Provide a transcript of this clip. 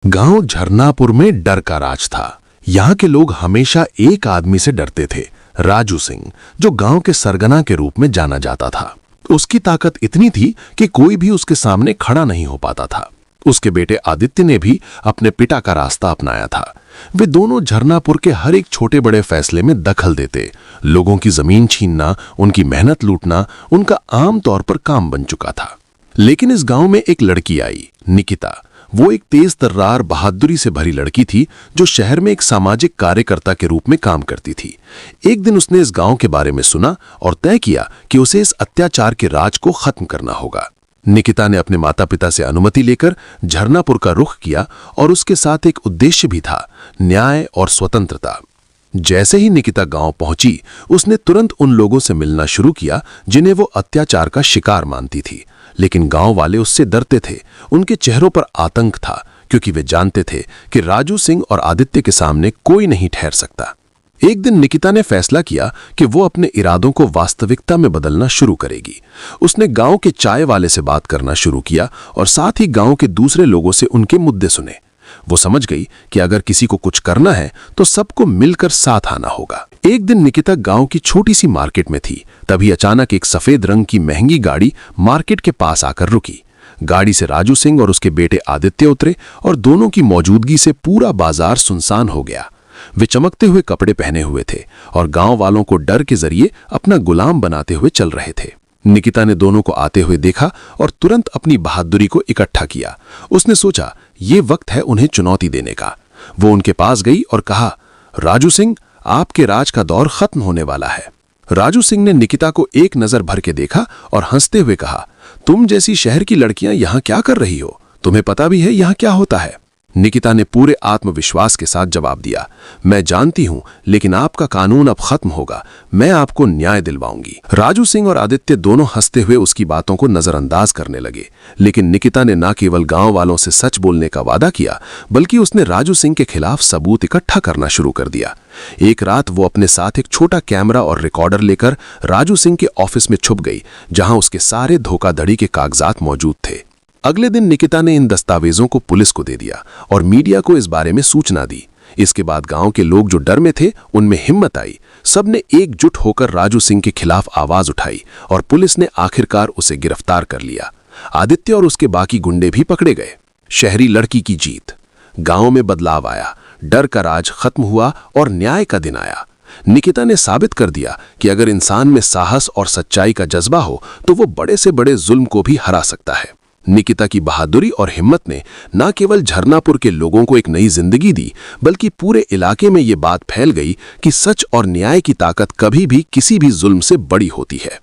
गांव झरनापुर में डर का राज था। यहाँ के लोग हमेशा एक आदमी से डरते थे, राजू सिंह, जो गांव के सरगना के रूप में जाना जाता था। उसकी ताकत इतनी थी कि कोई भी उसके सामने खड़ा नहीं हो पाता था। उसके बेटे आदित्य ने भी अपने पिता का रास्ता अपनाया था। वे दोनों झरनापुर के हर एक छोटे बड़े फैसले में दखल देते। लोगों की जमीन छीनना, उनकी मेहनत लूटना उनका आम तौर पर काम बन चुका था। लेकिन इस गांव में एक लड़की आई, निकिता। वो एक तेज तर्रार, बहादुरी से भरी लड़की थी जो शहर में एक सामाजिक कार्यकर्ता के रूप में काम करती थी। एक दिन उसने इस गांव के बारे में सुना और तय किया कि उसे इस अत्याचार के राज को खत्म करना होगा। निकिता ने अपने माता पिता से अनुमति लेकर झरनापुर का रुख किया और उसके साथ एक उद्देश्य भी था, न्याय और स्वतंत्रता। जैसे ही निकिता गांव पहुंची, उसने तुरंत उन लोगों से मिलना शुरू किया जिन्हें वो अत्याचार का शिकार मानती थी। लेकिन गांव वाले उससे डरते थे। उनके चेहरों पर आतंक था, क्योंकि वे जानते थे कि राजू सिंह और आदित्य के सामने कोई नहीं ठहर सकता। एक दिन निकिता ने फैसला किया कि वो अपने इरादों को वास्तविकता में बदलना शुरू करेगी। उसने गांव के चाय वाले से बात करना शुरू किया और साथ ही गांव के दूसरे लोगों से उनके मुद्दे सुने। वो समझ गई कि अगर किसी को कुछ करना है तो सबको मिलकर साथ आना होगा। एक दिन निकिता गांव की छोटी सी मार्केट में थी। तभी अचानक एक सफेद रंग की महंगी गाड़ी मार्केट के पास आकर रुकी। गाड़ी से राजू सिंह और उसके बेटे आदित्य उतरे और दोनों की मौजूदगी से पूरा बाजार सुनसान हो गया। वे चमकते हुए कपड़े पहने हुए थे और गांव वालों को डर के जरिए अपना गुलाम बनाते हुए चल रहे थे। निकिता ने दोनों को आते हुए देखा और तुरंत अपनी बहादुरी को इकट्ठा किया। उसने सोचा, ये वक्त है उन्हें चुनौती देने का। वो उनके पास गई और कहा, राजू सिंह, आपके राज का दौर खत्म होने वाला है। राजू सिंह ने निकिता को एक नजर भर के देखा और हंसते हुए कहा, तुम जैसी शहर की लड़कियां यहां क्या कर रही हो? तुम्हें पता भी है यहां क्या होता है? निकिता ने पूरे आत्मविश्वास के साथ जवाब दिया, मैं जानती हूं, लेकिन आपका कानून अब खत्म होगा। मैं आपको न्याय दिलवाऊंगी। राजू सिंह और आदित्य दोनों हंसते हुए उसकी बातों को नजरअंदाज करने लगे। लेकिन निकिता ने न केवल गांव वालों से सच बोलने का वादा किया, बल्कि उसने राजू सिंह के खिलाफ सबूत इकट्ठा करना शुरू कर दिया। एक रात वो अपने साथ एक छोटा कैमरा और रिकॉर्डर लेकर राजू सिंह के ऑफिस में छुप गई, जहां उसके सारे धोखाधड़ी के कागजात मौजूद थे। अगले दिन निकिता ने इन दस्तावेजों को पुलिस को दे दिया और मीडिया को इस बारे में सूचना दी। इसके बाद गांव के लोग जो डर में थे, उनमें हिम्मत आई। सबने एकजुट होकर राजू सिंह के खिलाफ आवाज उठाई और पुलिस ने आखिरकार उसे गिरफ्तार कर लिया। आदित्य और उसके बाकी गुंडे भी पकड़े गए। शहरी लड़की की जीत। गांव में बदलाव आया, डर का राज खत्म हुआ और न्याय का दिन आया। निकिता ने साबित कर दिया कि अगर इंसान में साहस और सच्चाई का जज्बा हो तो वो बड़े से बड़े जुल्म को भी हरा सकता है। निकिता की बहादुरी और हिम्मत ने न केवल झरनापुर के लोगों को एक नई जिंदगी दी, बल्कि पूरे इलाके में ये बात फैल गई कि सच और न्याय की ताकत कभी भी किसी भी जुल्म से बड़ी होती है।